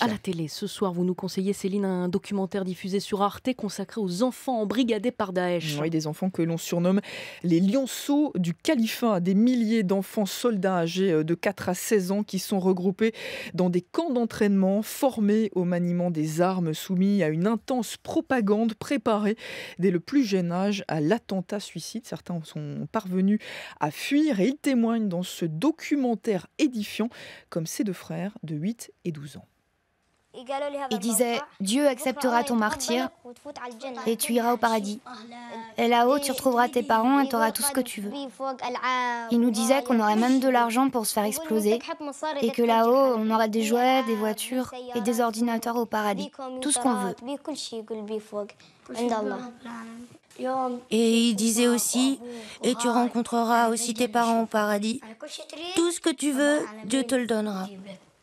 À la télé, ce soir, vous nous conseillez, Céline, un documentaire diffusé sur Arte consacré aux enfants embrigadés par Daesh. Oui, des enfants que l'on surnomme les lionceaux du califat. Des milliers d'enfants soldats âgés de 4 à 16 ans qui sont regroupés dans des camps d'entraînement, formés au maniement des armes, soumis à une intense propagande préparée dès le plus jeune âge à l'attentat suicide. Certains sont parvenus à fuir et ils témoignent dans ce documentaire édifiant, comme ces deux frères de 8 et 12 ans. Il disait « Dieu acceptera ton martyre et tu iras au paradis. Et là-haut, tu retrouveras tes parents et tu auras tout ce que tu veux. » Il nous disait qu'on aurait même de l'argent pour se faire exploser et que là-haut, on aurait des jouets, des voitures et des ordinateurs au paradis. Tout ce qu'on veut. Et il disait aussi « Et tu rencontreras aussi tes parents au paradis. Tout ce que tu veux, Dieu te le donnera. »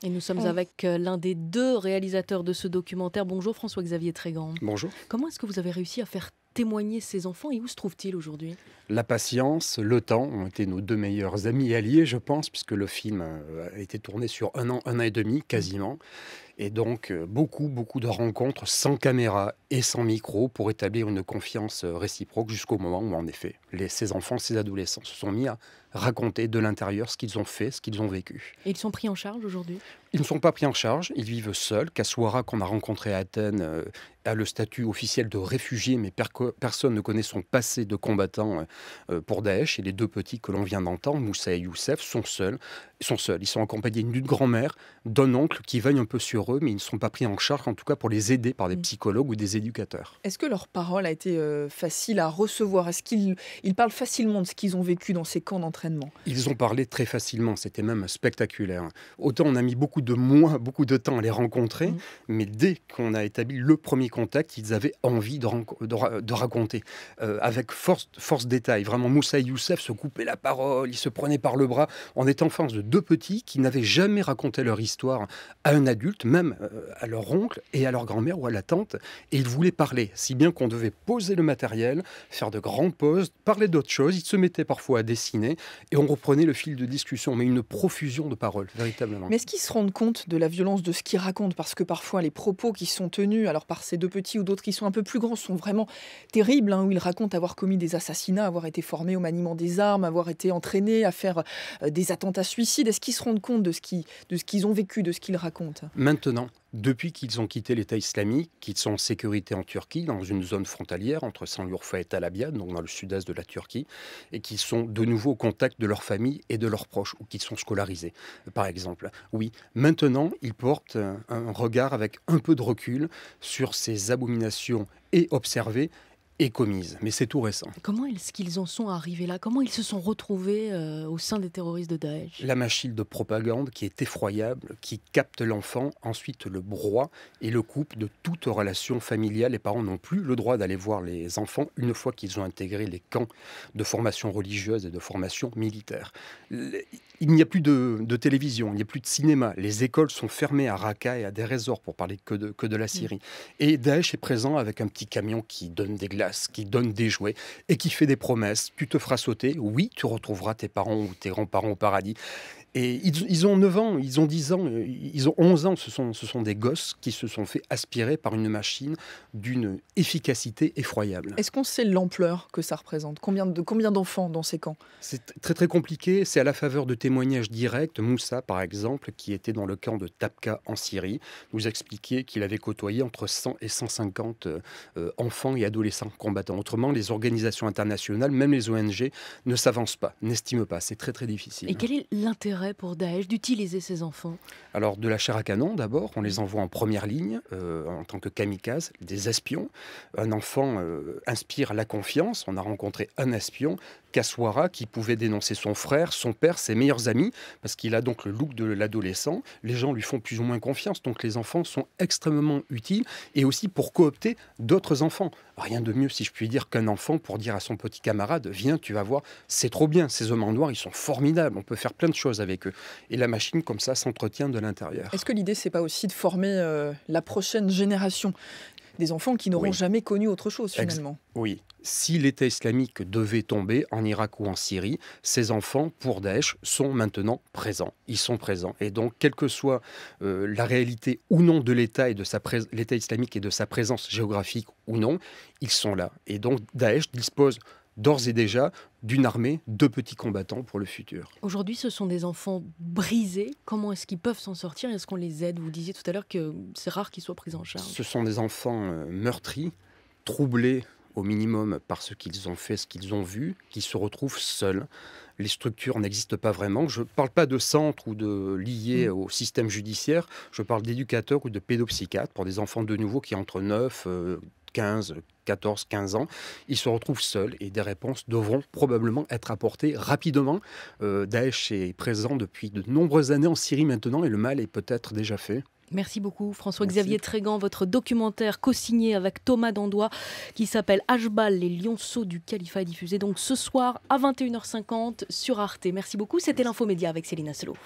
Et nous sommes avec l'un des deux réalisateurs de ce documentaire. Bonjour François-Xavier Trégan. Bonjour. Comment est-ce que vous avez réussi à faire témoigner ces enfants et où se trouvent-ils aujourd'hui ? La patience, le temps ont été nos deux meilleurs amis et alliés, je pense, puisque le film a été tourné sur un an et demi, quasiment. Et donc, beaucoup de rencontres sans caméra et sans micro pour établir une confiance réciproque jusqu'au moment où, en effet, ces enfants, ces adolescents se sont mis à raconter de l'intérieur ce qu'ils ont fait, ce qu'ils ont vécu. Et ils sont pris en charge aujourd'hui ? Ils ne sont pas pris en charge, ils vivent seuls. Kassoura, qu'on a rencontré à Athènes, a le statut officiel de réfugié, mais personne ne connaît son passé de combattant pour Daesh. Et les deux petits que l'on vient d'entendre, Moussa et Youssef, sont seuls. Ils sont accompagnés d'une grand-mère, d'un oncle qui veille un peu sur eux, mais ils ne sont pas pris en charge, en tout cas pour les aider par des psychologues ou des éducateurs. Est-ce que leur parole a été facile à recevoir ? Est-ce qu'ils parlent facilement de ce qu'ils ont vécu dans ces camps d'entraînement ? Ils ont parlé très facilement, c'était même spectaculaire. Autant on a mis beaucoup de mois, beaucoup de temps à les rencontrer, mais dès qu'on a établi le premier contact, ils avaient envie de raconter. Avec force détail. Vraiment, Moussa et Youssef se coupaient la parole, ils se prenaient par le bras. On était en face de deux petits qui n'avaient jamais raconté leur histoire à un adulte, même à leur oncle et à leur grand-mère ou à la tante, et ils voulaient parler, si bien qu'on devait poser le matériel, faire de grandes pauses, parler d'autres choses. Ils se mettaient parfois à dessiner, et on reprenait le fil de discussion, mais une profusion de paroles, véritablement. Mais est-ce qu'ils se rendent compte de la violence de ce qu'ils racontent ? Parce que parfois, les propos qui sont tenus, alors par ces deux petits ou d'autres qui sont un peu plus grands, sont vraiment terribles, où ils racontent avoir commis des assassinats, avoir été formés au maniement des armes, avoir été entraînés à faire des attentats suicides. Est-ce qu'ils se rendent compte de ce qu'ils ont vécu, de ce qu'ils racontent ? Maintenant, depuis qu'ils ont quitté l'État islamique, qu'ils sont en sécurité en Turquie, dans une zone frontalière entre Sanliurfa et Talabiad, donc dans le sud-est de la Turquie, et qu'ils sont de nouveau au contact de leur famille et de leurs proches, ou qu'ils sont scolarisés, par exemple. Oui, maintenant, ils portent un regard avec un peu de recul sur ces abominations et observées et commises. Mais c'est tout récent. Comment est-ce qu'ils en sont arrivés là ? Comment ils se sont retrouvés au sein des terroristes de Daesh ? La machine de propagande qui est effroyable, qui capte l'enfant, ensuite le broie et le coupe de toute relation familiale. Les parents n'ont plus le droit d'aller voir les enfants une fois qu'ils ont intégré les camps de formation religieuse et de formation militaire. Il n'y a plus de télévision, il n'y a plus de cinéma. Les écoles sont fermées à Raqqa et à Deir ez-Zor pour parler que de la Syrie. Et Daesh est présent avec un petit camion qui donne des glaces, qui donne des jouets et qui fait des promesses. Tu te feras sauter, oui, tu retrouveras tes parents ou tes grands-parents au paradis. Et ils ont 9 ans, ils ont 10 ans, ils ont 11 ans. Ce sont des gosses qui se sont fait aspirer par une machine d'une efficacité effroyable. Est-ce qu'on sait l'ampleur que ça représente ? Combien d'enfants dans ces camps ? C'est très compliqué. C'est à la faveur de témoignages directs. Moussa, par exemple, qui était dans le camp de Tabqa en Syrie, nous expliquait qu'il avait côtoyé entre 100 et 150 enfants et adolescents combattants. Autrement, les organisations internationales, même les ONG, ne s'avancent pas, n'estiment pas. C'est très difficile. Et quel est l'intérêt pour Daesh d'utiliser ces enfants ? Alors, de la chair à canon, d'abord. On les envoie en première ligne, en tant que kamikazes, des espions. Un enfant inspire la confiance. On a rencontré un espion, Kassoura, qui pouvait dénoncer son frère, son père, ses meilleurs amis, parce qu'il a donc le look de l'adolescent. Les gens lui font plus ou moins confiance, donc les enfants sont extrêmement utiles, et aussi pour coopter d'autres enfants. Rien de mieux, si je puis dire, qu'un enfant pour dire à son petit camarade « Viens, tu vas voir, c'est trop bien, ces hommes en noir, ils sont formidables, on peut faire plein de choses avec eux ». Et la machine, comme ça, s'entretient de l'intérieur. Est-ce que l'idée, c'est pas aussi de former la prochaine génération ? Des enfants qui n'auront jamais connu autre chose, finalement. Oui, si l'État islamique devait tomber en Irak ou en Syrie, ces enfants, pour Daesh, sont maintenant présents. Ils sont présents. Et donc, quelle que soit la réalité ou non de l'État l'État islamique et de sa présence géographique ou non, ils sont là. Et donc, Daesh dispose d'ores et déjà d'une armée de petits combattants pour le futur. Aujourd'hui, ce sont des enfants brisés. Comment est-ce qu'ils peuvent s'en sortir? Est-ce qu'on les aide? Vous disiez tout à l'heure que c'est rare qu'ils soient pris en charge. Ce sont des enfants meurtris, troublés au minimum par ce qu'ils ont fait, ce qu'ils ont vu, qui se retrouvent seuls. Les structures n'existent pas vraiment. Je ne parle pas de centres ou de liés au système judiciaire. Je parle d'éducateurs ou de pédopsychiatres pour des enfants de nouveau qui ont entre 9, 15, 14, 15 ans. Ils se retrouvent seuls et des réponses devront probablement être apportées rapidement. Daesh est présent depuis de nombreuses années en Syrie maintenant et le mal est peut-être déjà fait. Merci beaucoup François-Xavier Trégan. Votre documentaire co-signé avec Thomas Dandois qui s'appelle Ashbal, les lionceaux du califat est diffusé donc ce soir à 21h50 sur Arte. Merci beaucoup, c'était l'Infomédia avec Céline Asselot.